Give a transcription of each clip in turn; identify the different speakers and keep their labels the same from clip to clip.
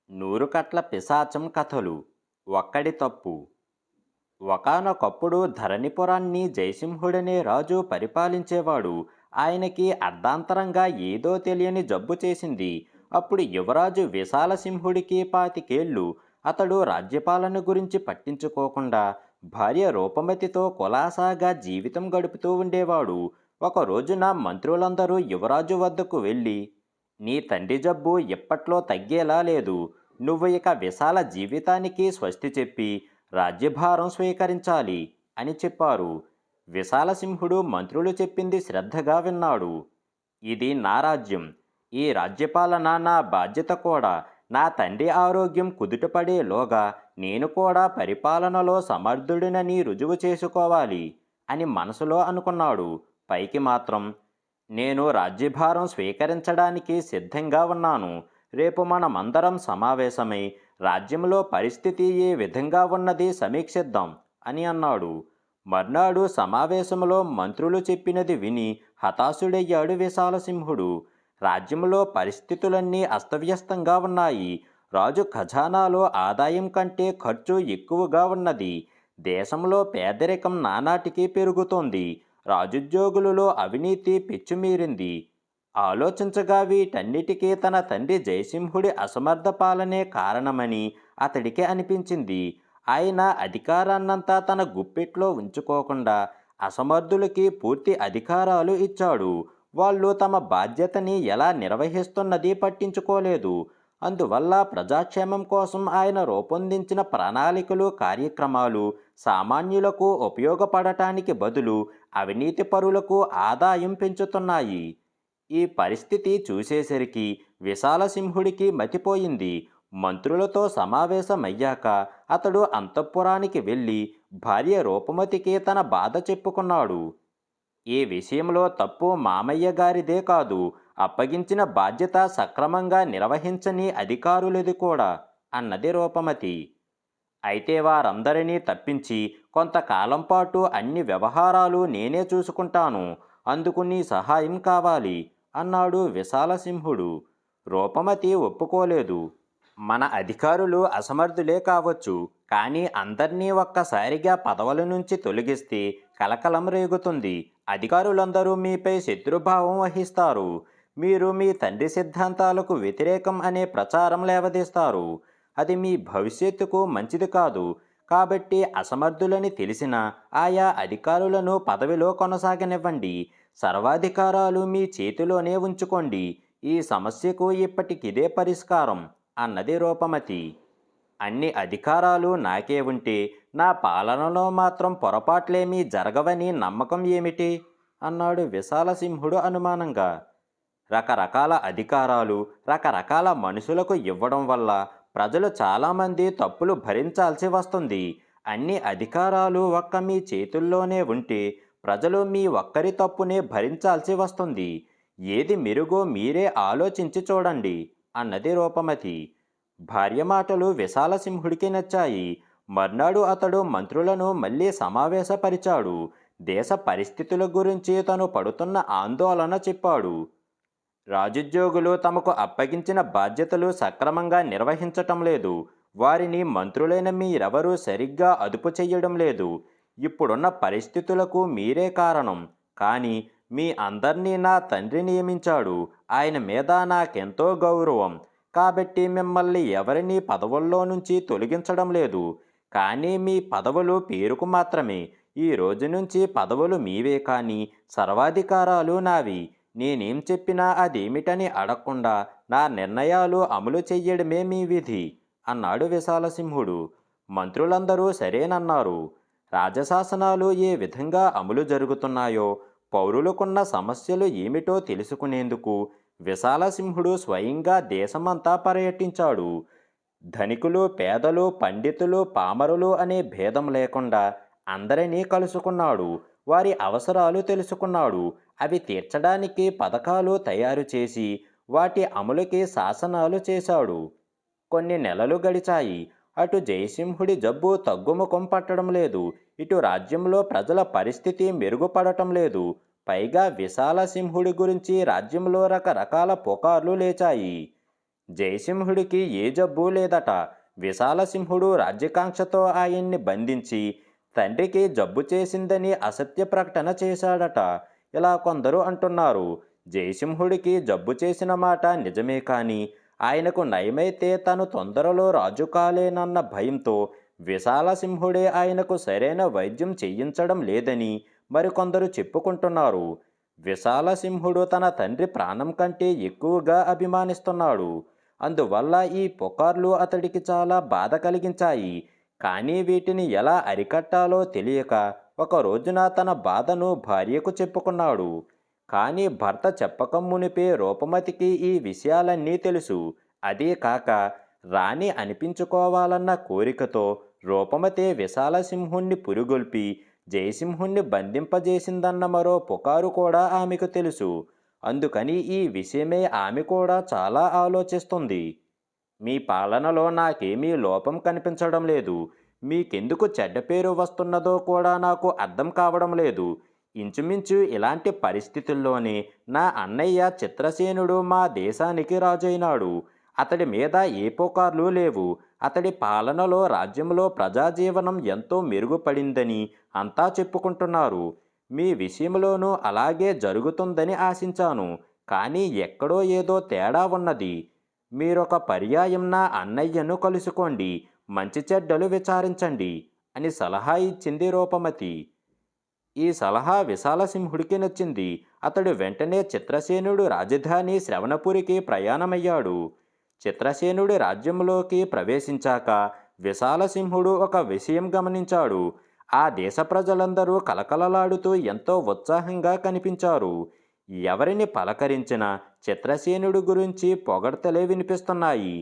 Speaker 1: నూరు కట్ల పిశాచం కథలు ఒక్కడి తప్పు. ఒకానొకప్పుడు ధరణిపురాన్ని జయసింహుడనే రాజు పరిపాలించేవాడు. ఆయనకి అర్ధాంతరంగా ఏదో తెలియని జబ్బు చేసింది. అప్పుడు యువరాజు విశాలసింహుడికి 25 అతడు రాజ్యపాలన గురించి పట్టించుకోకుండా భార్య రూపమతితో కులాసాగా జీవితం గడుపుతూ ఉండేవాడు. ఒక రోజున మంత్రులందరూ యువరాజు వద్దకు వెళ్ళి, నీ తండ్రి జబ్బు ఇప్పట్లో తగ్గేలా లేదు. నువ్వు ఇక విశాల జీవితానికి స్వస్తి చెప్పి రాజ్యభారం స్వీకరించాలి అని చెప్పారు. విశాలసింహుడు మంత్రులు చెప్పింది శ్రద్ధగా విన్నాడు. ఇది నా రాజ్యం. ఈ రాజ్యపాలన నా బాధ్యత కూడా. నా తండ్రి ఆరోగ్యం కుదుటపడేలోగా నేను కూడా పరిపాలనలో సమర్థుడినని రుజువు చేసుకోవాలి అని మనసులో అనుకున్నాడు. పైకి మాత్రం, నేను రాజ్యభారం స్వీకరించడానికి సిద్ధంగా ఉన్నాను. రేపు మనమందరం సమావేశమై రాజ్యంలో పరిస్థితి ఏ విధంగా ఉన్నది సమీక్షిద్దాం అని అన్నాడు. మర్నాడు సమావేశంలో మంత్రులు చెప్పినది విని హతాశుడయ్యాడు విశాలసింహుడు. రాజ్యంలో పరిస్థితులన్నీ అస్తవ్యస్తంగా ఉన్నాయి. రాజు ఖజానాలో ఆదాయం కంటే ఖర్చు ఎక్కువగా ఉన్నది. దేశంలో పేదరికం నానాటికి పెరుగుతోంది. రాజుద్యోగులలో అవినీతి పెచ్చుమీరింది. ఆలోచించగా వీటన్నిటికీ తన తండ్రి జయసింహుడి అసమర్థ పాలనే కారణమని అతడికి అనిపించింది. ఆయన అధికారాన్నంతా తన గుప్పిట్లో ఉంచుకోకుండా అసమర్థులకి పూర్తి అధికారాలు ఇచ్చాడు. వాళ్ళు తమ బాధ్యతని ఎలా నిర్వహిస్తున్నది పట్టించుకోలేదు. అందువల్ల ప్రజాక్షేమం కోసం ఆయన రూపొందించిన ప్రణాళికలు, కార్యక్రమాలు సామాన్యులకు ఉపయోగపడటానికి బదులు అవినీతి పరులకు ఆదాయం పెంచుతున్నాయి. ఈ పరిస్థితి చూసేసరికి విశాలసింహుడికి మతిపోయింది. మంత్రులతో సమావేశమయ్యాక అతడు అంతఃపురానికి వెళ్ళి భార్య రూపమతికి తన బాధ చెప్పుకున్నాడు. ఈ విషయంలో తప్పు మామయ్య గారిదే కాదు, అప్పగించిన బాధ్యత సక్రమంగా నిర్వహించని అధికారులది కూడా అన్నది రూపమతి. అయితే వారందరినీ తప్పించి కొంతకాలం పాటు అన్ని వ్యవహారాలు నేనే చూసుకుంటాను. అందుకు నీ సహాయం కావాలి అన్నాడు విశాలసింహుడు. రూపమతి ఒప్పుకోలేదు. మన అధికారులు అసమర్థులే కావచ్చు, కానీ అందర్నీ ఒక్కసారిగా పదవుల నుంచి తొలగిస్తే కలకలం రేగుతుంది. అధికారులందరూ మీపై శత్రుభావం వహిస్తారు. మీరు మీ తండ్రి సిద్ధాంతాలకు వ్యతిరేకం అనే ప్రచారం లేవదీస్తారు. అది మీ భవిష్యత్తుకు మంచిది కాదు. కాబట్టి అసమర్థులని తెలిసిన ఆయా అధికారులను పదవిలో కొనసాగనివ్వండి. సర్వాధికారాలు మీ చేతిలోనే ఉంచుకోండి. ఈ సమస్యకు ఇప్పటికిదే పరిష్కారం అన్నది రూపమతి. అన్ని అధికారాలు నాకే ఉంటే నా పాలనలో మాత్రం పొరపాట్లేమీ జరగవని నమ్మకం ఏమిటి అన్నాడు విశాలసింహుడు అనుమానంగా. రకరకాల అధికారాలు రకరకాల మనుషులకు ఇవ్వడం వల్ల ప్రజలు చాలామంది తప్పులు భరించాల్సి వస్తుంది. అన్ని అధికారాలు ఒక్క మీ చేతుల్లోనే ఉంటే ప్రజలు మీ ఒక్కరి తప్పునే భరించాల్సి వస్తుంది. ఏది మెరుగో మీరే ఆలోచించి చూడండి అన్నది రూపమతి. భార్య మాటలు విశాలసింహుడికి నచ్చాయి. మర్నాడు అతడు మంత్రులను మళ్ళీ సమావేశపరిచాడు. దేశ పరిస్థితుల గురించి తను పడుతున్న ఆందోళన చెప్పాడు. రాజుద్యోగులు తమకు అప్పగించిన బాధ్యతలు సక్రమంగా నిర్వహించటం లేదు. వారిని మంత్రులైన మీరెవరూ సరిగ్గా అదుపు చెయ్యడం లేదు. ఇప్పుడున్న పరిస్థితులకు మీరే కారణం. కానీ మీ అందర్నీ నా తండ్రి నియమించాడు. ఆయన మీద నాకెంతో గౌరవం. కాబట్టి మిమ్మల్ని ఎవరినీ పదవుల్లో నుంచి తొలగించడం లేదు. కానీ మీ పదవులు పేరుకు మాత్రమే. ఈ రోజు నుంచి పదవులు మీవే, కానీ సర్వాధికారాలు నావి. నేనేం చెప్పినా అదేమిటని అడగకుండా నా నిర్ణయాలు అమలు చెయ్యడమే మీ విధి అన్నాడు విశాలసింహుడు. మంత్రులందరూ సరేనన్నారు. రాజశాసనాలు ఏ విధంగా అమలు జరుగుతున్నాయో, పౌరులకున్న సమస్యలు ఏమిటో తెలుసుకునేందుకు విశాలసింహుడు స్వయంగా దేశమంతా పర్యటించాడు. ధనికులు, పేదలు, పండితులు, పామరులు అనే భేదం లేకుండా అందరినీ కలుసుకున్నాడు. వారి అవసరాలు తెలుసుకున్నాడు. అవి తీర్చడానికి పథకాలు తయారు చేసి వాటి అమలుకి శాసనాలు చేశాడు. కొన్ని నెలలు గడిచాయి. అటు జయసింహుడి జబ్బు తగ్గుముఖం పట్టడం లేదు. ఇటు రాజ్యంలో ప్రజల పరిస్థితి మెరుగుపడటం లేదు. పైగా విశాలసింహుడి గురించి రాజ్యంలో రకరకాల పుకార్లు లేచాయి. జయసింహుడికి ఏ జబ్బు లేదట. విశాలసింహుడు రాజ్యకాంక్షతో ఆయన్ని బంధించి తండ్రికి జబ్బు చేసిందని అసత్య ప్రకటన చేశాడట. ఇలా కొందరు అంటున్నారు. జయసింహుడికి జబ్బు చేసిన మాట నిజమే కాని ఆయనకు నయమైతే తను తొందరలో రాజు కాలేనన్న భయంతో విశాలసింహుడే ఆయనకు సరైన వైద్యం చేయించడం లేదని మరికొందరు చెప్పుకుంటున్నారు. విశాలసింహుడు తన తండ్రి ప్రాణం కంటే ఎక్కువగా అభిమానిస్తున్నాడు. అందువల్ల ఈ పుకార్లు అతడికి చాలా బాధ కలిగించాయి. కానీ వీటిని ఎలా అరికట్టాలో తెలియక ఒక రోజున తన బాధను భార్యకు చెప్పుకున్నాడు. కానీ భర్త చెప్పక మునిపే రూపమతికి ఈ విషయాలన్నీ తెలుసు. అదీ కాక రాణి అనిపించుకోవాలన్న కోరికతో రూపమతే విశాలసింహుణ్ణి పురిగొల్పి జయసింహుణ్ణి బంధింపజేసిందన్న మరో పుకారు కూడా ఆమెకు తెలుసు. అందుకని ఈ విషయమే ఆమె కూడా చాలా ఆలోచిస్తుంది. మీ పాలనలో నాకేమీ లోపం కనిపించడం లేదు. మీకెందుకు చెడ్డ పేరు వస్తున్నదో కూడా నాకు అర్థం కావడం లేదు. ఇంచుమించు ఇలాంటి పరిస్థితుల్లోనే నా అన్నయ్య చిత్రసేనుడు మా దేశానికి రాజైనాడు. అతడి మీద ఏ పుకార్లు లేవు. అతడి పాలనలో రాజ్యంలో ప్రజాజీవనం ఎంతో మెరుగుపడిందని అంతా చెప్పుకుంటున్నారు. మీ విషయంలోనూ అలాగే జరుగుతుందని ఆశించాను. కానీ ఎక్కడో ఏదో తేడా ఉన్నది. మీరొక పర్యాయం నా అన్నయ్యను కలుసుకోండి. మంచి చెడ్డలు విచారించండి అని సలహా ఇచ్చింది రూపమతి. ఈ సలహా విశాలసింహుడికి నచ్చింది. అతడు వెంటనే చిత్రసేనుడు రాజధాని శ్రవణపురికి ప్రయాణమయ్యాడు. చిత్రసేనుడి రాజ్యంలోకి ప్రవేశించాక విశాలసింహుడు ఒక విషయం గమనించాడు. ఆ దేశ ప్రజలందరూ కలకలలాడుతూ ఎంతో ఉత్సాహంగా కనిపించారు. ఎవరిని పలకరించినా చిత్రసేనుడి గురించి పొగడ్తలే వినిపిస్తున్నాయి.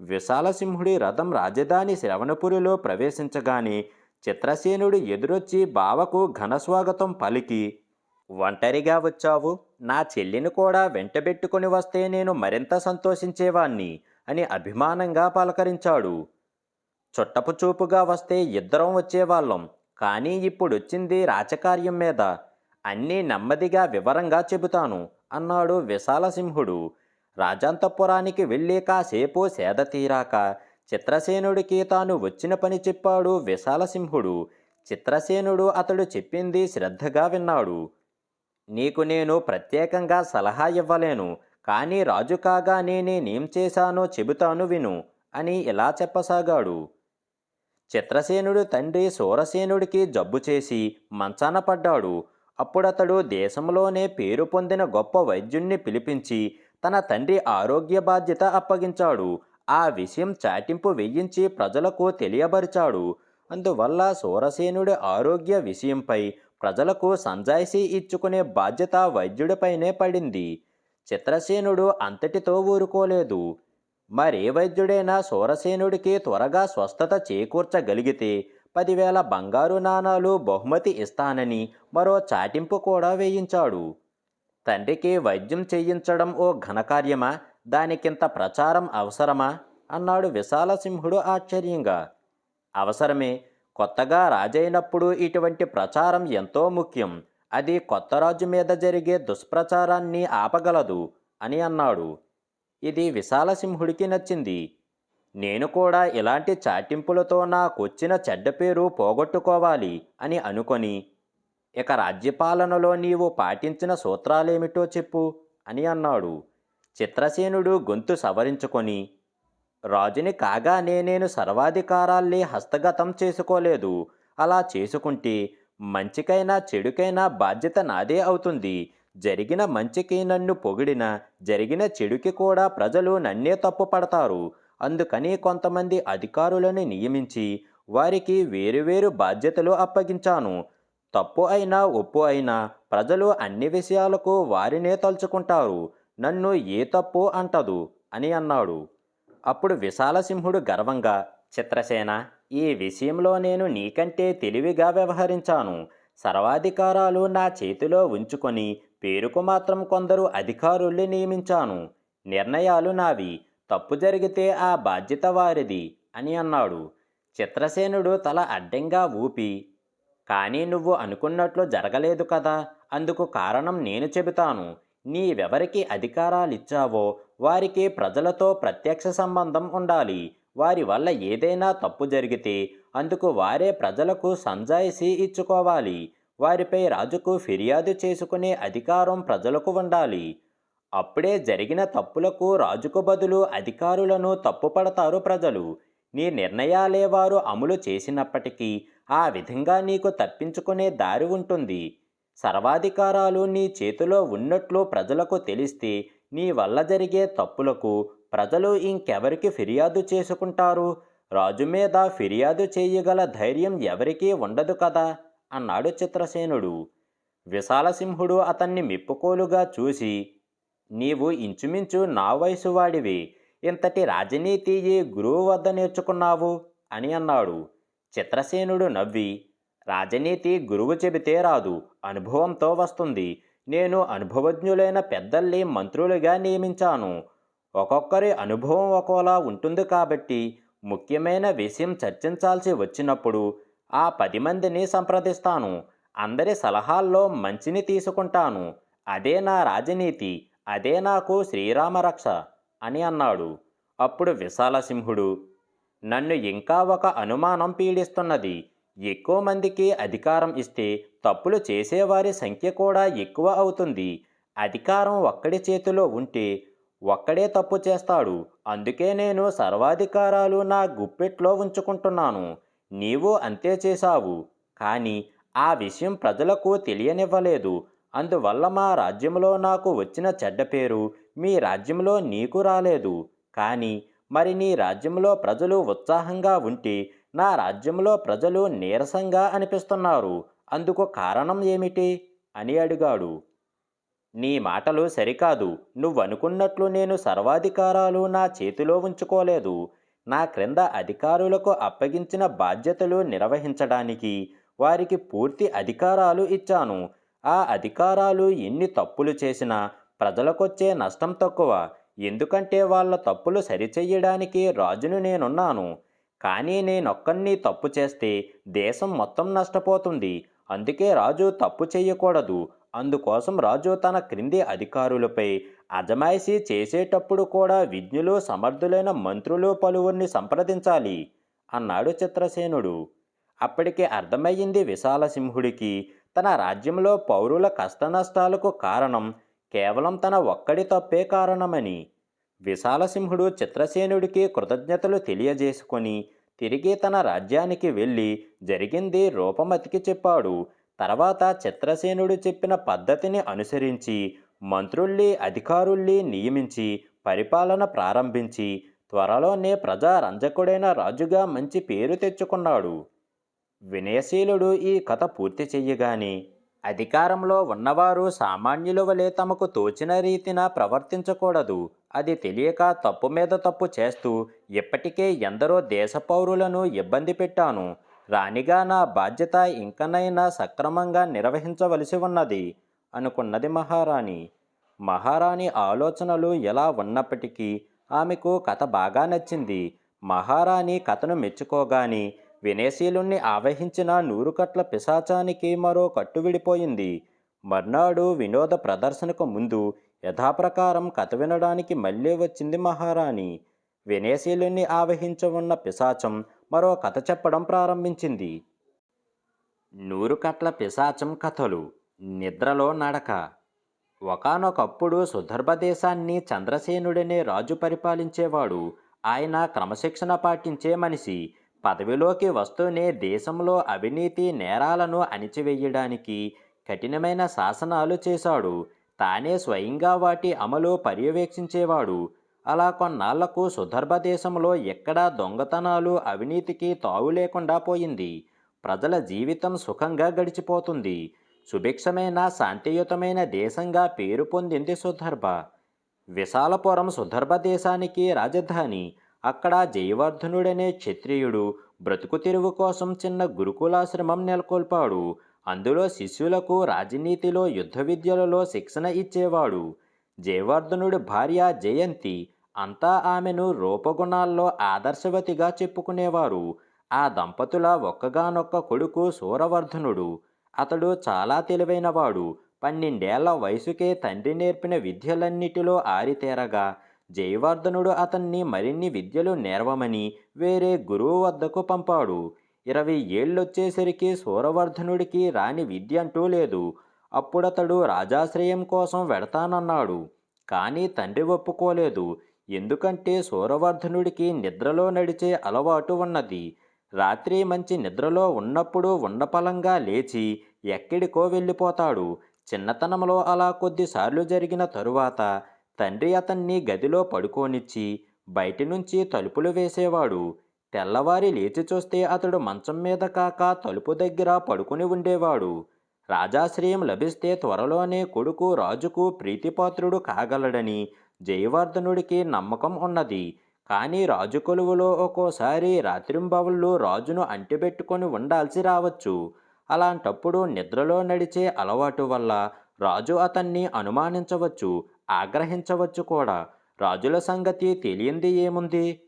Speaker 1: విశాలసింహుడి రథం రాజధాని శ్రవణపురిలో ప్రవేశించగానే చిత్రసేనుడు ఎదురొచ్చి బావకు ఘనస్వాగతం పలికి, ఒంటరిగా వచ్చావు, నా చెల్లిని కూడా వెంటబెట్టుకుని వస్తే నేను మరింత సంతోషించేవాణ్ణి అని అభిమానంగా పలకరించాడు. చుట్టపు చూపుగా వస్తే ఇద్దరం వచ్చేవాళ్ళం. కానీ ఇప్పుడొచ్చింది రాచకార్యం మీద. అన్నీ నెమ్మదిగా వివరంగా చెబుతాను అన్నాడు విశాలసింహుడు. రాజాంతపురానికి వెళ్ళి కాసేపు సేద తీరాక చిత్రసేనుడికి తాను వచ్చిన పని చెప్పాడు విశాలసింహుడు. చిత్రసేనుడు అతడు చెప్పింది శ్రద్ధగా విన్నాడు. నీకు నేను ప్రత్యేకంగా సలహా ఇవ్వలేను. కానీ రాజు కాగానే నేనేం చేశానో చెబుతాను విను అని ఇలా చెప్పసాగాడు. చిత్రసేనుడు తండ్రి సూరసేనుడికి జబ్బు చేసి మంచాన పడ్డాడు. అప్పుడతడు దేశంలోనే పేరు పొందిన గొప్ప వైద్యుణ్ణి పిలిపించి తన తండ్రి ఆరోగ్య బాధ్యత అప్పగించాడు. ఆ విషయం చాటింపు వేయించి ప్రజలకు తెలియబరిచాడు. అందువల్ల సూరసేనుడి ఆరోగ్య విషయంపై ప్రజలకు సంజాయిషీ ఇచ్చుకునే బాధ్యత వైద్యుడిపైనే పడింది. చిత్రసేనుడు అంతటితో ఊరుకోలేదు. మరే వైద్యుడైనా సూరసేనుడికి త్వరగా స్వస్థత చేకూర్చగలిగితే 10,000 బంగారు నాణాలు బహుమతి ఇస్తానని మరో చాటింపు కూడా వేయించాడు. తండ్రికి వైద్యం చేయించడం ఓ ఘనకార్యమా? దానికింత ప్రచారం అవసరమా? అన్నాడు విశాలసింహుడు ఆశ్చర్యంగా. అవసరమే. కొత్తగా రాజైనప్పుడు ఇటువంటి ప్రచారం ఎంతో ముఖ్యం. అది కొత్త రాజు మీద జరిగే దుష్ప్రచారాన్ని ఆపగలదు అని అన్నాడు. ఇది విశాలసింహుడికి నచ్చింది. నేను కూడా ఇలాంటి చాటింపులతో నాకొచ్చిన చెడ్డ పేరు పోగొట్టుకోవాలి అని అనుకొని, ఇక రాజ్యపాలనలో నీవు పాటించిన సూత్రాలేమిటో చెప్పు అని అన్నాడు. చిత్రసేనుడు గొంతు సవరించుకొని, రాజుని కాగానే నేను సర్వాధికారాల్ని హస్తగతం చేసుకోలేదు. అలా చేసుకుంటే మంచికైనా చెడుకైనా బాధ్యత నాదే అవుతుంది. జరిగిన మంచికి నన్ను పొగిడినా జరిగిన చెడుకి కూడా ప్రజలు నన్నే తప్పు పడతారు. అందుకని కొంతమంది అధికారులను నియమించి వారికి వేరువేరు బాధ్యతలు అప్పగించాను. తప్పు అయినా ఒప్పు అయినా ప్రజలు అన్ని విషయాలకు వారినే తలుచుకుంటారు. నన్ను ఏ తప్పు అంటదు అని అన్నాడు. అప్పుడు విశాలసింహుడు గర్వంగా, చిత్రసేన, ఈ విషయంలో నేను నీకంటే తెలివిగా వ్యవహరించాను. సర్వాధికారాలు నా చేతిలో ఉంచుకొని పేరుకు మాత్రం కొందరు అధికారుల్ని నియమించాను. నిర్ణయాలు నావి. తప్పు జరిగితే ఆ బాధ్యత వారిది అని అన్నాడు. చిత్రసేనుడు తల అడ్డంగా ఊపి, కానీ నువ్వు అనుకున్నట్లు జరగలేదు కదా. అందుకు కారణం నేను చెబుతాను. నీవెవరికి అధికారాలిచ్చావో వారికి ప్రజలతో ప్రత్యక్ష సంబంధం ఉండాలి. వారి వల్ల ఏదైనా తప్పు జరిగితే అందుకు వారే ప్రజలకు సంజాయిషీ ఇచ్చుకోవాలి. వారిపై రాజుకు ఫిర్యాదు చేసుకునే అధికారం ప్రజలకు ఉండాలి. అప్పుడే జరిగిన తప్పులకు రాజుకు బదులు అధికారులను తప్పుపడతారు ప్రజలు. నీ నిర్ణయాలే వారు అమలు చేసినప్పటికీ ఆ విధంగా నీకు తప్పించుకునే దారి ఉంటుంది. సర్వాధికారాలు నీ చేతిలో ఉన్నట్లు ప్రజలకు తెలిస్తే నీ వల్ల జరిగే తప్పులకు ప్రజలు ఇంకెవరికి ఫిర్యాదు చేసుకుంటారు? రాజు మీద ఫిర్యాదు చేయగల ధైర్యం ఎవరికీ ఉండదు కదా అన్నాడు చిత్రసేనుడు. విశాలసింహుడు అతన్ని మెప్పుకోలుగా చూసి, నీవు ఇంచుమించు నా వయసు వాడివి. ఇంతటి రాజనీతి ఏ గురువు వద్ద నేర్చుకున్నావు అని అన్నాడు. చిత్రసేనుడు నవ్వి, రాజనీతి గురువు చెబితే రాదు, అనుభవంతో వస్తుంది. నేను అనుభవజ్ఞులైన పెద్దల్ని మంత్రులుగా నియమించాను. ఒక్కొక్కరి అనుభవం ఒక్కోలా ఉంటుంది కాబట్టి ముఖ్యమైన విషయం చర్చించాల్సి వచ్చినప్పుడు ఆ 10 మందిని సంప్రదిస్తాను. అందరి సలహాల్లో మంచిని తీసుకుంటాను. అదే నా రాజనీతి, అదే నాకు శ్రీరామరక్ష అని అన్నాడు. అప్పుడు విశాలసింహుడు, నన్ను ఇంకా ఒక అనుమానం పీడిస్తున్నది. ఎక్కువ మందికి అధికారం ఇస్తే తప్పులు చేసేవారి సంఖ్య కూడా ఎక్కువ అవుతుంది. అధికారం ఒక్కడి చేతిలో ఉంటే ఒక్కడే తప్పు చేస్తాడు. అందుకే నేను సర్వాధికారాలు నా గుప్పెట్లో ఉంచుకుంటున్నాను. నీవు అంతే చేశావు. కానీ ఆ విషయం ప్రజలకు తెలియనివ్వలేదు. అందువల్ల మా రాజ్యంలో నాకు వచ్చిన చెడ్డ పేరు మీ రాజ్యంలో నీకు రాలేదు. కానీ మరి నీ రాజ్యంలో ప్రజలు ఉత్సాహంగా ఉంటే నా రాజ్యంలో ప్రజలు నీరసంగా అనిపిస్తున్నారు. అందుకు కారణం ఏమిటి అని అడిగాడు. నీ మాటలు సరికాదు. నువ్వనుకున్నట్లు నేను సర్వాధికారాలు నా చేతిలో ఉంచుకోలేదు. నా క్రింద అధికారులకు అప్పగించిన బాధ్యతలు నిర్వహించడానికి వారికి పూర్తి అధికారాలు ఇచ్చాను. ఆ అధికారాలు ఎన్ని తప్పులు చేసినా ప్రజలకొచ్చే నష్టం తక్కువ. ఎందుకంటే వాళ్ళ తప్పులు సరిచెయ్యడానికి రాజును నేనున్నాను. కానీ నేనొక్కణ్ణి తప్పు చేస్తే దేశం మొత్తం నష్టపోతుంది. అందుకే రాజు తప్పు చెయ్యకూడదు. అందుకోసం రాజు తన క్రింది అధికారులపై అజమాయిషీ చేసేటప్పుడు కూడా విజ్ఞులు సమర్థులైన మంత్రులు పలువురిని సంప్రదించాలి అన్నాడు చిత్రసేనుడు. అప్పటికి అర్థమయ్యింది విశాలసింహుడికి తన రాజ్యంలో పౌరుల కష్టనష్టాలకు కారణం కేవలం తన ఒక్కడి తప్పే కారణమని. విశాలసింహుడు చిత్రసేనుడికి కృతజ్ఞతలు తెలియజేసుకొని తిరిగి తన రాజ్యానికి వెళ్ళి జరిగింది రూపమతికి చెప్పాడు. తర్వాత చిత్రసేనుడు చెప్పిన పద్ధతిని అనుసరించి మంత్రుల్ని అధికారుల్ని నియమించి పరిపాలన ప్రారంభించి త్వరలోనే ప్రజారంజకుడైన రాజుగా మంచి పేరు తెచ్చుకున్నాడు. వినయశీలుడు ఈ కథ పూర్తి చెయ్యగానే, అధికారంలో ఉన్నవారు సామాన్యుల వలె తమకు తోచిన రీతిన ప్రవర్తించకూడదు. అది తెలియక తప్పు మీద తప్పు చేస్తూ ఇప్పటికే ఎందరో దేశ పౌరులను ఇబ్బంది పెట్టాను. రాణిగా నా బాధ్యత ఇంకనైనా సక్రమంగా నిర్వహించవలసి ఉన్నది అనుకున్నది మహారాణి. మహారాణి ఆలోచనలు ఎలా ఉన్నప్పటికీ ఆమెకు కథ బాగా నచ్చింది. మహారాణి కథను మెచ్చుకోగానే వినయశీలుణ్ణి ఆవహించిన 100 కట్ల పిశాచానికి మరో కట్టు విడిపోయింది. మర్నాడు వినోద ప్రదర్శనకు ముందు యథాప్రకారం కథ వినడానికి మళ్ళీ వచ్చింది మహారాణి. వినయశీలుణ్ణి ఆవహించి ఉన్న పిశాచం మరో కథ చెప్పడం ప్రారంభించింది. 100 కట్ల పిశాచం కథలు. నిద్రలో నడక. ఒకానొకప్పుడు సుధర్భ దేశాన్ని చంద్రసేనుడనే రాజు పరిపాలించేవాడు. ఆయన క్రమశిక్షణ పాటించే మనిషి. పదవిలోకి వస్తూనే దేశంలో అవినీతి నేరాలను అణిచివేయడానికి కఠినమైన శాసనాలు చేశాడు. తానే స్వయంగా వాటి అమలు పర్యవేక్షించేవాడు. అలా కొన్నాళ్లకు సుధర్భ దేశంలో ఎక్కడా దొంగతనాలు అవినీతికి తావు లేకుండా పోయింది. ప్రజల జీవితం సుఖంగా గడిచిపోతుంది. సుభిక్షమైన శాంతియుతమైన దేశంగా పేరు పొందింది సుధర్భ. విశాలపురం సుధర్భ దేశానికి రాజధాని. అక్కడ జయవర్ధనుడనే క్షత్రియుడు బ్రతుకు తెరువు కోసం చిన్న గురుకులాశ్రమం నెలకొల్పాడు. అందులో శిష్యులకు రాజనీతిలో యుద్ధ విద్యలలో శిక్షణ ఇచ్చేవాడు. జయవర్ధనుడి భార్య జయంతి. అంతా ఆమెను రూపగుణాల్లో ఆదర్శవతిగా చెప్పుకునేవారు. ఆ దంపతుల ఒక్కగానొక్క కొడుకు సూరవర్ధనుడు. అతడు చాలా తెలివైనవాడు. 12 ఏళ్ల వయసుకే తండ్రి నేర్పిన విద్యలన్నిటిలో ఆరితేరగా జయవర్ధనుడు అతన్ని మరిన్ని విద్యలు నేర్వమని వేరే గురువు వద్దకు పంపాడు. 20 ఏళ్ళొచ్చేసరికి సూరవర్ధనుడికి రాని విద్య అంటూ లేదు. అప్పుడతడు రాజాశ్రయం కోసం వెడతానన్నాడు. కానీ తండ్రి ఒప్పుకోలేదు. ఎందుకంటే సూరవర్ధనుడికి నిద్రలో నడిచే అలవాటు ఉన్నది. రాత్రి మంచి నిద్రలో ఉన్నప్పుడు ఉన్నపళంగా లేచి ఎక్కడికో వెళ్ళిపోతాడు. చిన్నతనంలో అలా కొద్దిసార్లు జరిగిన తరువాత తండ్రి అతన్ని గదిలో పడుకోనిచ్చి బయటి నుంచి తలుపులు వేసేవాడు. తెల్లవారి లేచి చూస్తే అతడు మంచం మీద కాక తలుపు దగ్గర పడుకుని ఉండేవాడు. రాజాశ్రయం లభిస్తే త్వరలోనే కొడుకు రాజుకు ప్రీతిపాత్రుడు కాగలడని జయవర్ధనుడికి నమ్మకం ఉన్నది. కానీ రాజు కొలువులో ఒక్కోసారి రాత్రింబవళ్ళు రాజును అంటిబెట్టుకొని ఉండాల్సి రావచ్చు. అలాంటప్పుడు నిద్రలో నడిచే అలవాటు వల్ల రాజు అతన్ని అనుమానించవచ్చు, ఆగ్రహించవచ్చు కూడా. రాజుల సంగతి తెలియంది ఏముంది?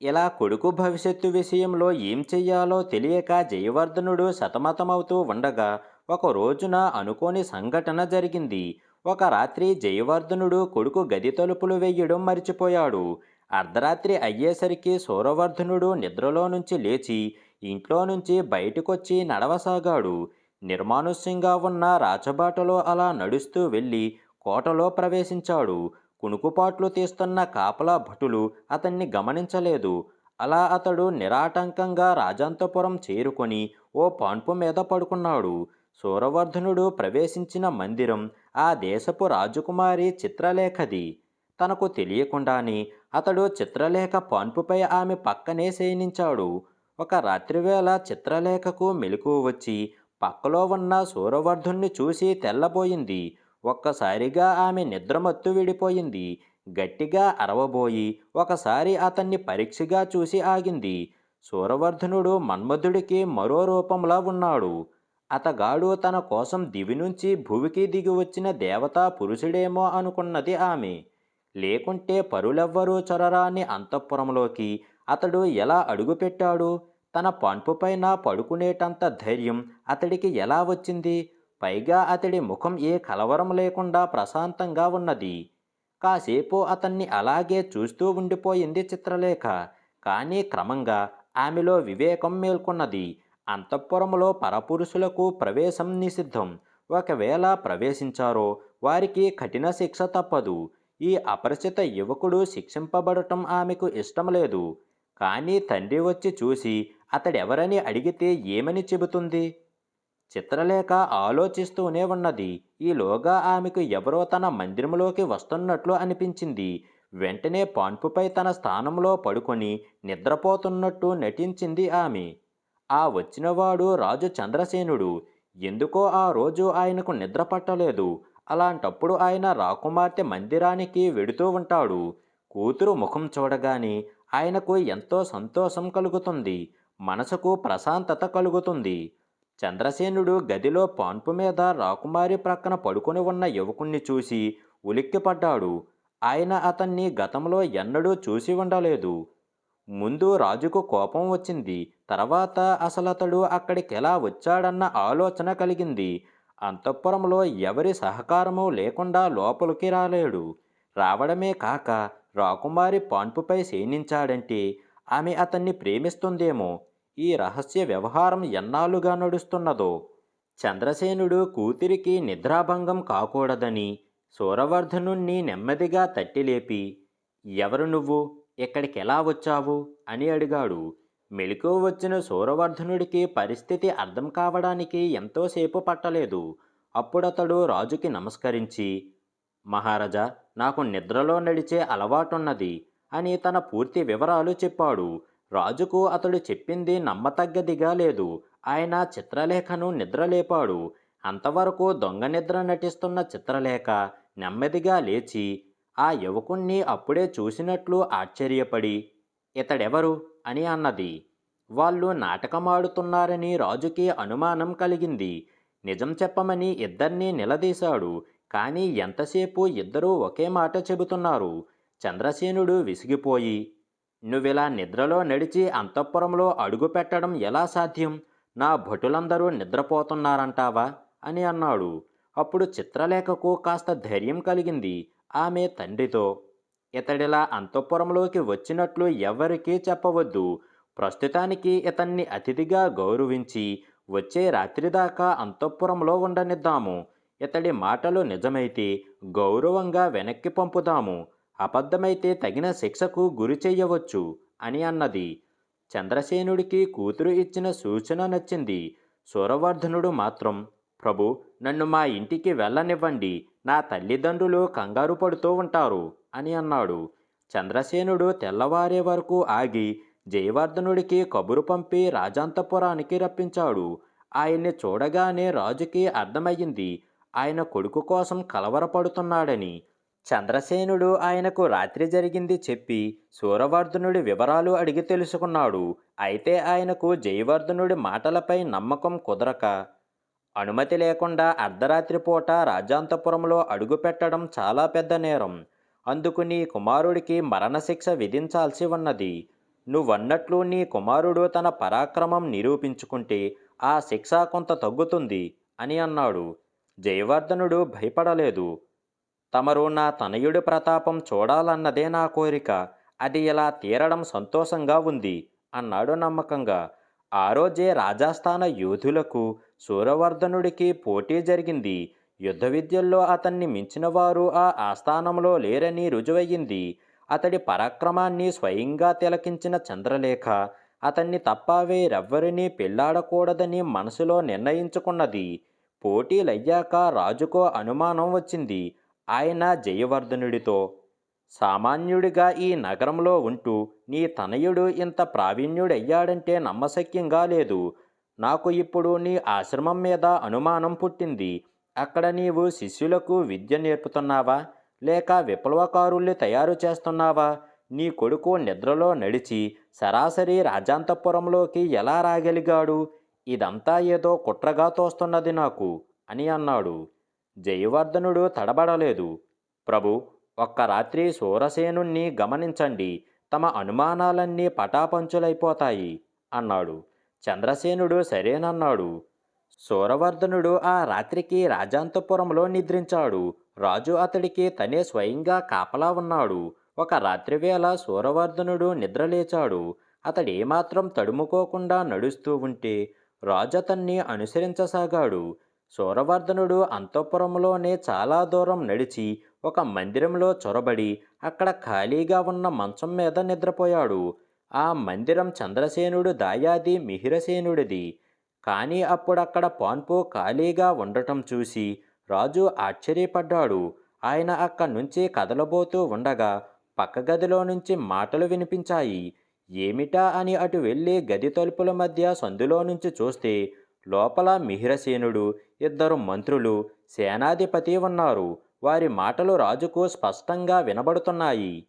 Speaker 1: ఇలా కొడుకు భవిష్యత్తు విషయంలో ఏం చెయ్యాలో తెలియక జయవర్ధనుడు సతమతమవుతూ ఉండగా ఒక రోజున అనుకోని సంఘటన జరిగింది. ఒక రాత్రి జయవర్ధనుడు కొడుకు గది తలుపులు వెయ్యడం మరిచిపోయాడు. అర్ధరాత్రి అయ్యేసరికి సూరవర్ధనుడు నిద్రలో నుంచి లేచి ఇంట్లో నుంచి బయటకొచ్చి నడవసాగాడు. నిర్మానుష్యంగా ఉన్న రాచబాటలో అలా నడుస్తూ వెళ్ళి కోటలో ప్రవేశించాడు. కునుకుపాట్లు తీస్తున్న కాపలా భటులు అతన్ని గమనించలేదు. అలా అతడు నిరాటంకంగా రాజాంతపురం చేరుకొని ఓ పాన్పు మీద పడుకున్నాడు. సూరవర్ధనుడు ప్రవేశించిన మందిరం ఆ దేశపు రాజకుమారి చిత్రలేఖది. తనకు తెలియకుండానే అతడు చిత్రలేఖ పాన్పుపై ఆమె పక్కనే శయనించాడు. ఒక రాత్రివేళ చిత్రలేఖకు మెలకువ వచ్చి పక్కలో ఉన్న సూరవర్ధుణ్ణి చూసి తెల్లబోయింది. ఒక్కసారిగా ఆమె నిద్రమత్తు విడిపోయింది. గట్టిగా అరవబోయి ఒకసారి అతన్ని పరీక్షగా చూసి ఆగింది. సూరవర్ధనుడు మన్మధుడికి మరో రూపంలా ఉన్నాడు. అతగాడు తన కోసం దివి నుంచి భువికి దిగి వచ్చిన దేవతా పురుషుడేమో అనుకున్నది ఆమె. లేకుంటే పరులెవ్వరూ చొరరాని అంతఃపురంలోకి అతడు ఎలా అడుగుపెట్టాడు? తన పాన్పుపైన పడుకునేటంత ధైర్యం అతడికి ఎలా వచ్చింది? పైగా అతడి ముఖం ఏ కలవరం లేకుండా ప్రశాంతంగా ఉన్నది. కాసేపు అతన్ని అలాగే చూస్తూ ఉండిపోయింది చిత్రలేఖ. కానీ క్రమంగా ఆమెలో వివేకం మేల్కొన్నది. అంతఃపురంలో పరపురుషులకు ప్రవేశం నిషిద్ధం. ఒకవేళ ప్రవేశించారో వారికి కఠిన శిక్ష తప్పదు. ఈ అపరిచిత యువకుడు శిక్షింపబడటం ఆమెకు ఇష్టం లేదు. కానీ తండ్రి వచ్చి చూసి అతడెవరని అడిగితే ఏమని చెబుతుంది? చిత్రలేఖ ఆలోచిస్తూనే ఉన్నది. ఈలోగా ఆమెకు ఎవరో తన మందిరంలోకి వస్తున్నట్లు అనిపించింది. వెంటనే పాన్పుపై తన స్థానంలో పడుకొని నిద్రపోతున్నట్టు నటించింది ఆమె. ఆ వచ్చినవాడు రాజు చంద్రసేనుడు. ఎందుకో ఆ రోజు ఆయనకు నిద్ర పట్టలేదు. అలాంటప్పుడు ఆయన రాకుమార్తె మందిరానికి వెడుతూ ఉంటాడు. కూతురు ముఖం చూడగానే ఆయనకు ఎంతో సంతోషం కలుగుతుంది. మనసుకు ప్రశాంతత కలుగుతుంది. చంద్రసేనుడు గదిలో పాన్పు మీద రాకుమారి ప్రక్కన పడుకొని ఉన్న యువకుణ్ణి చూసి ఉలిక్కిపడ్డాడు. ఆయన అతన్ని గతంలో ఎన్నడూ చూసి ఉండలేదు. ముందు రాజుకు కోపం వచ్చింది. తర్వాత అసలతడు అక్కడికెలా వచ్చాడన్న ఆలోచన కలిగింది. అంతఃపురంలో ఎవరి సహకారము లేకుండా లోపలికి రాలేడు. రావడమే కాక రాకుమారి పాన్పుపై శయనించాడంటే ఆమె అతన్ని ప్రేమిస్తుందేమో. ఈ రహస్య వ్యవహారం ఎన్నాళ్ళుగా నడుస్తున్నదో. చంద్రసేనుడు కూతురికి నిద్రాభంగం కాకూడదని సూరవర్ధనుణ్ణి నెమ్మదిగా తట్టిలేపి, ఎవరు నువ్వు? ఇక్కడికెలా వచ్చావు? అని అడిగాడు. మెలకువ వచ్చిన సూరవర్ధనుడికి పరిస్థితి అర్థం కావడానికి ఎంతోసేపు పట్టలేదు. అప్పుడతడు రాజుకి నమస్కరించి, మహారాజా, నాకు నిద్రలో నడిచే అలవాటున్నది అని తన పూర్తి వివరాలు చెప్పాడు. రాజుకు అతడు చెప్పింది నమ్మతగ్గదిగా లేదు. ఆయన చిత్రలేఖను నిద్రలేపాడు. అంతవరకు దొంగ నిద్ర నటిస్తున్న చిత్రలేఖ నెమ్మదిగా లేచి ఆ యువకుణ్ణి అప్పుడే చూసినట్లు ఆశ్చర్యపడి, ఇతడెవరు? అని అన్నది. వాళ్ళు నాటకమాడుతున్నారని రాజుకి అనుమానం కలిగింది. నిజం చెప్పమని ఇద్దరినీ నిలదీశాడు. కానీ ఎంతసేపు ఇద్దరూ ఒకే మాట చెబుతున్నారు. చంద్రసేనుడు విసిగిపోయి, నువ్విలా నిద్రలో నడిచి అంతఃపురంలో అడుగు పెట్టడం ఎలా సాధ్యం? నా భటులందరూ నిద్రపోతున్నారంటావా? అని అన్నాడు. అప్పుడు చిత్రలేఖకు కాస్త ధైర్యం కలిగింది. ఆమె తండ్రితో, ఇతడిలా అంతఃపురంలోకి వచ్చినట్లు ఎవ్వరికీ చెప్పవద్దు. ప్రస్తుతానికి ఇతన్ని అతిథిగా గౌరవించి వచ్చే రాత్రి దాకా అంతఃపురంలో ఉండనిద్దాము. ఇతడి మాటలు నిజమైతే గౌరవంగా వెనక్కి పంపుదాము. అబద్ధమైతే తగిన శిక్షకు గురి చెయ్యవచ్చు అని అన్నది. చంద్రసేనుడికి కూతురు ఇచ్చిన సూచన నచ్చింది. సూరవర్ధనుడు మాత్రం, ప్రభు, నన్ను మా ఇంటికి వెళ్ళనివ్వండి. నా తల్లిదండ్రులు కంగారు పడుతూ ఉంటారు అని అన్నాడు. చంద్రసేనుడు తెల్లవారే వరకు ఆగి జయవర్ధనుడికి కబురు పంపి రాజాంతపురానికి రప్పించాడు. ఆయన్ని చూడగానే రాజుకి అర్థమయ్యింది ఆయన కొడుకు కోసం కలవరపడుతున్నాడని. చంద్రసేనుడు ఆయనకు రాత్రి జరిగింది చెప్పి సూరవర్ధనుడి వివరాలు అడిగి తెలుసుకున్నాడు. అయితే ఆయనకు జయవర్ధనుడి మాటలపై నమ్మకం కుదరక, అనుమతి లేకుండా అర్ధరాత్రి పూట రాజాంతపురంలో అడుగుపెట్టడం చాలా పెద్ద నేరం. అందుకు నీ కుమారుడికి మరణశిక్ష విధించాల్సి ఉన్నది. నువ్వన్నట్లు నీ కుమారుడు తన పరాక్రమం నిరూపించుకుంటే ఆ శిక్ష కొంత తగ్గుతుంది అని అన్నాడు. జయవర్ధనుడు భయపడలేదు. తమరు నా తనయుడి ప్రతాపం చూడాలన్నదే నా కోరిక. అది ఇలా తీరడం సంతోషంగా ఉంది అన్నాడు నమ్మకంగా. ఆ రోజే రాజాస్థాన యోధులకు సూరవర్ధనుడికి పోటీ జరిగింది. యుద్ధ విద్యల్లో అతన్ని మించిన వారు ఆ ఆస్థానంలో లేరని రుజువయ్యింది. అతడి పరాక్రమాన్ని స్వయంగా తిలకించిన చంద్రలేఖ అతన్ని తప్ప వేరెవ్వరినీ పెళ్లాడకూడదని మనసులో నిర్ణయించుకున్నది. పోటీలయ్యాక రాజుకో అనుమానం వచ్చింది. ఆయన జయవర్ధనుడితో, సామాన్యుడిగా ఈ నగరంలో ఉంటూ నీ తనయుడు ఇంత ప్రావీణ్యుడయ్యాడంటే నమ్మశక్యంగా లేదు. నాకు ఇప్పుడు నీ ఆశ్రమం మీద అనుమానం పుట్టింది. అక్కడ నీవు శిష్యులకు విద్య నేర్పుతున్నావా, లేక విప్లవకారుల్ని తయారు చేస్తున్నావా? నీ కొడుకు నిద్రలో నడిచి సరాసరి రాజాంతపురంలోకి ఎలా రాగలిగాడు? ఇదంతా ఏదో కుట్రగా తోస్తున్నది నాకు అని అన్నాడు. జయవర్ధనుడు తడబడలేదు. ప్రభు, ఒక్క రాత్రి సూరసేనుణ్ణి గమనించండి. తమ అనుమానాలన్నీ పటాపంచులైపోతాయి అన్నాడు. చంద్రసేనుడు సరేనన్నాడు. సూరవర్ధనుడు ఆ రాత్రికి రాజాంతపురంలో నిద్రించాడు. రాజు అతడికి తనే స్వయంగా కాపలా ఉన్నాడు. ఒక రాత్రివేళ సూరవర్ధనుడు నిద్రలేచాడు. అతడేమాత్రం తడుముకోకుండా నడుస్తూ ఉంటే రాజు అతన్ని అనుసరించసాగాడు. సూరవర్ధనుడు అంతఃపురంలోనే చాలా దూరం నడిచి ఒక మందిరంలో చొరబడి అక్కడ ఖాళీగా ఉన్న మంచం మీద నిద్రపోయాడు. ఆ మందిరం చంద్రసేనుడు దాయాది మిహిరసేనుడిది. కానీ అప్పుడక్కడ పాన్పు ఖాళీగా ఉండటం చూసి రాజు ఆశ్చర్యపడ్డాడు. ఆయన అక్కడి నుంచి కదలబోతూ ఉండగా పక్క గదిలో నుంచి మాటలు వినిపించాయి. ఏమిటా అని అటు వెళ్ళి గది తలుపుల మధ్య సందులో నుంచి చూస్తే లోపల మిహిరసేనుడు, ఇద్దరు మంత్రులు, సేనాధిపతి ఉన్నారు. వారి మాటలు రాజుకు స్పష్టంగా వినబడుతున్నాయి.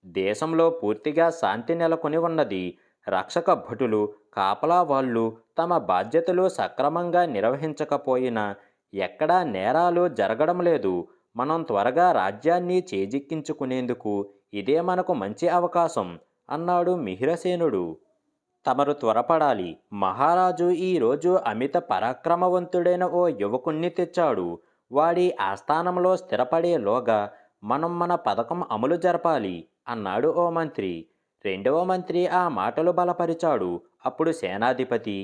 Speaker 1: దేశంలో పూర్తిగా శాంతి నెలకొని ఉన్నది. రక్షక భటులు, కాపలా వాళ్ళు తమ బాధ్యతలు సక్రమంగా నిర్వహించకపోయినా ఎక్కడా నేరాలు జరగడం లేదు. మనం త్వరగా రాజ్యాన్ని చేజిక్కించుకునేందుకు ఇదే మనకు మంచి అవకాశం అన్నాడు మిహిరసేనుడు. తమరు త్వరపడాలి. మహారాజు ఈరోజు అమిత పరాక్రమవంతుడైన ఓ యువకుణ్ణి తెచ్చాడు. వాడి ఆస్థానంలో స్థిరపడేలోగా మనం మన పథకం అమలు జరపాలి అన్నాడు ఓ మంత్రి. రెండవ మంత్రి ఆ మాటలు బలపరిచాడు. అప్పుడు సేనాధిపతి,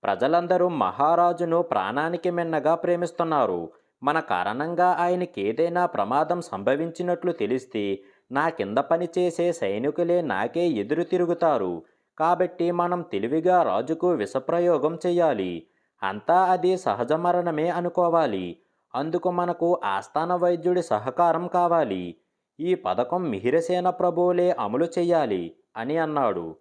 Speaker 1: ప్రజలందరూ మహారాజును ప్రాణానికి మిన్నగా ప్రేమిస్తున్నారు. మన కారణంగా ఆయనకేదైనా ప్రమాదం సంభవించినట్లు తెలిస్తే నా కింద పనిచేసే సైనికులే నాకే ఎదురు తిరుగుతారు. కాబట్టి మనం తెలివిగా రాజుకు విషప్రయోగం చెయ్యాలి. అంతా అది సహజ మరణమే అనుకోవాలి. అందుకు మనకు ఆస్థాన వైద్యుడి సహకారం కావాలి. ఈ పథకం మిహిరసేన ప్రభువులే అమలు చెయ్యాలి అని అన్నాడు.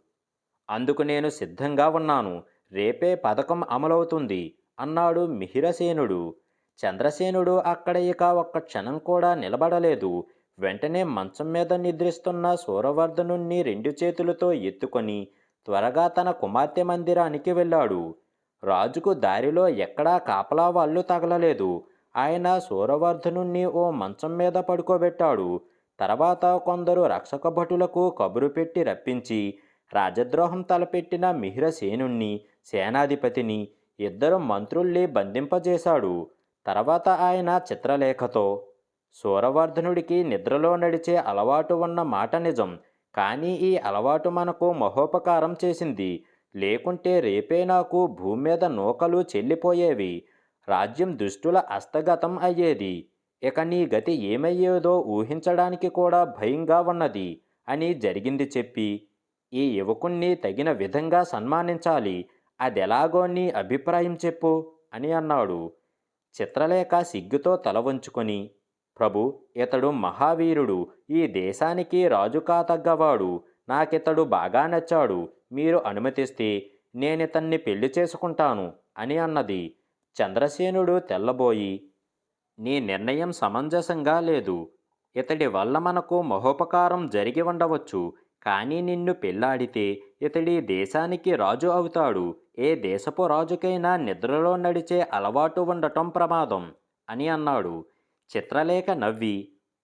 Speaker 1: అందుకు నేను సిద్ధంగా ఉన్నాను. రేపే పథకం అమలవుతుంది అన్నాడు మిహిరసేనుడు. చంద్రసేనుడు అక్కడ ఇక ఒక్క క్షణం కూడా నిలబడలేదు. వెంటనే మంచం మీద నిద్రిస్తున్న సూరవర్ధనుణ్ణి రెండు చేతులతో ఎత్తుకొని త్వరగా తన కుమార్తె మందిరానికి వెళ్ళాడు. రాజుకు దారిలో ఎక్కడా కాపలా వాళ్ళు తగలలేదు. ఆయన సూరవర్ధనుణ్ణి ఓ మంచం మీద పడుకోబెట్టాడు. తర్వాత కొందరు రక్షక భటులకు కబురు పెట్టి రప్పించి రాజద్రోహం తలపెట్టిన మిహిరసేనుణ్ణి, సేనాధిపతిని, ఇద్దరు మంత్రుల్ని బంధింపజేశాడు. తర్వాత ఆయన చిత్రలేఖతో, సూరవర్ధనుడికి నిద్రలో నడిచే అలవాటు ఉన్న మాట నిజం. కానీ ఈ అలవాటు మనకు మహోపకారం చేసింది. లేకుంటే రేపే నాకు భూమి మీద నూకలు చెల్లిపోయేవి. రాజ్యం దుష్టుల హస్తగతం అయ్యేది. ఇక నీ గతి ఏమయ్యేదో ఊహించడానికి కూడా భయంగా ఉన్నది అని జరిగింది చెప్పి, ఈ యువకుణ్ణి తగిన విధంగా సన్మానించాలి. అదెలాగో నీ అభిప్రాయం చెప్పు అని అన్నాడు. చిత్రలేఖ సిగ్గుతో తల వంచుకొని, ప్రభు, ఇతడు మహావీరుడు, ఈ దేశానికి రాజు కాతగ్గవాడు. నాకితడు బాగా నచ్చాడు. మీరు అనుమతిస్తే నేనితన్ని పెళ్లి చేసుకుంటాను అని అన్నది. చంద్రసేనుడు తెల్లబోయి, నీ నిర్ణయం సమంజసంగా లేదు. ఇతడి వల్ల మనకు మహోపకారం జరిగి ఉండవచ్చు. కానీ నిన్ను పెళ్లాడితే ఇతడి దేశానికి రాజు అవుతాడు. ఏ దేశపు రాజుకైనా నిద్రలో నడిచే అలవాటు ఉండటం ప్రమాదం అని అన్నాడు. చిత్రలేఖ నవ్వి,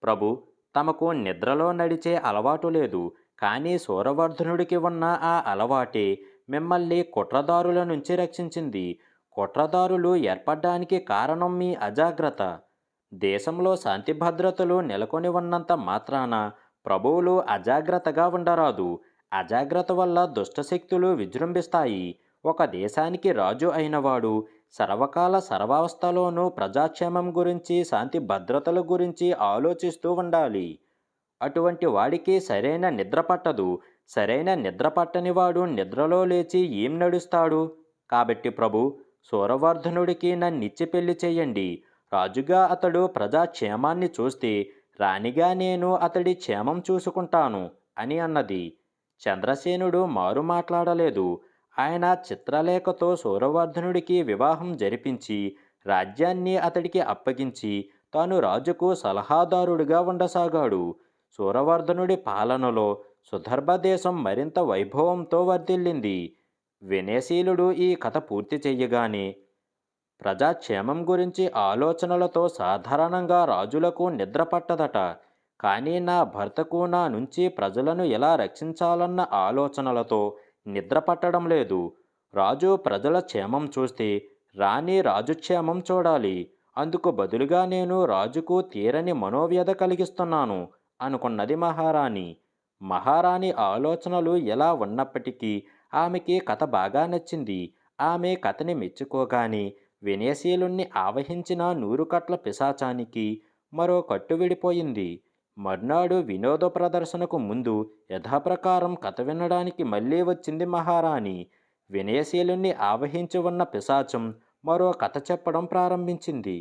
Speaker 1: ప్రభు, తమకు నిద్రలో నడిచే అలవాటు లేదు. కానీ సూరవర్ధనుడికి ఉన్న ఆ అలవాటే మిమ్మల్ని కుట్రదారుల నుంచి రక్షించింది. కుట్రదారులు ఏర్పడ్డానికి కారణం మీ అజాగ్రత్త. దేశంలో శాంతి భద్రతలు నెలకొని ఉన్నంత మాత్రాన ప్రభువులు అజాగ్రత్తగా ఉండరాదు. అజాగ్రత్త వల్ల దుష్టశక్తులు విజృంభిస్తాయి. ఒక దేశానికి రాజు అయినవాడు సర్వకాల సర్వావస్థలోనూ ప్రజాక్షేమం గురించి, శాంతి భద్రతల గురించి ఆలోచిస్తూ ఉండాలి. అటువంటి వాడికి సరైన నిద్ర పట్టదు. సరైన నిద్ర పట్టని వాడు నిద్రలో లేచి ఏం నడుస్తాడు? కాబట్టి ప్రభు, సూరవర్ధనుడికి నన్నిచ్చి పెళ్లి చేయండి. రాజుగా అతడు ప్రజాక్షేమాన్ని చూస్తే, రాణిగా నేను అతడి క్షేమం చూసుకుంటాను అని అన్నది. చంద్రసేనుడు మారు మాట్లాడలేదు. ఆయన చిత్రలేఖతో సూరవర్ధనుడికి వివాహం జరిపించి, రాజ్యాన్ని అతడికి అప్పగించి, తాను రాజుకు సలహాదారుడిగా ఉండసాగాడు. సూరవర్ధనుడి పాలనలో సుధర్భ దేశం మరింత వైభవంతో వర్ధిల్లింది. వినయశీలుడు ఈ కథ పూర్తి చెయ్యగానే, ప్రజాక్షేమం గురించి ఆలోచనలతో సాధారణంగా రాజులకు నిద్ర పట్టదట. కానీ నా భర్తకు నా నుంచి ప్రజలను ఎలా రక్షించాలన్న ఆలోచనలతో నిద్ర పట్టడం లేదు. రాజు ప్రజల క్షేమం చూస్తే రాణి రాజు క్షేమం చూడాలి. అందుకు బదులుగా నేను రాజుకు తీరని మనోవ్యధ కలిగిస్తున్నాను అనుకున్నది మహారాణి. మహారాణి ఆలోచనలు ఎలా ఉన్నప్పటికీ ఆమెకి కథ బాగా నచ్చింది. ఆమె కథని మెచ్చుకోగానే వినయశీలుణ్ణి ఆవహించిన 100 కట్ల పిశాచానికి మరో కట్టు విడిపోయింది. మర్నాడు వినోద ప్రదర్శనకు ముందు యథాప్రకారం కథ వినడానికి మళ్ళీ వచ్చింది మహారాణి. వినయశీలుణ్ణి ఆవహించి ఉన్న పిశాచం మరో కథ చెప్పడం ప్రారంభించింది.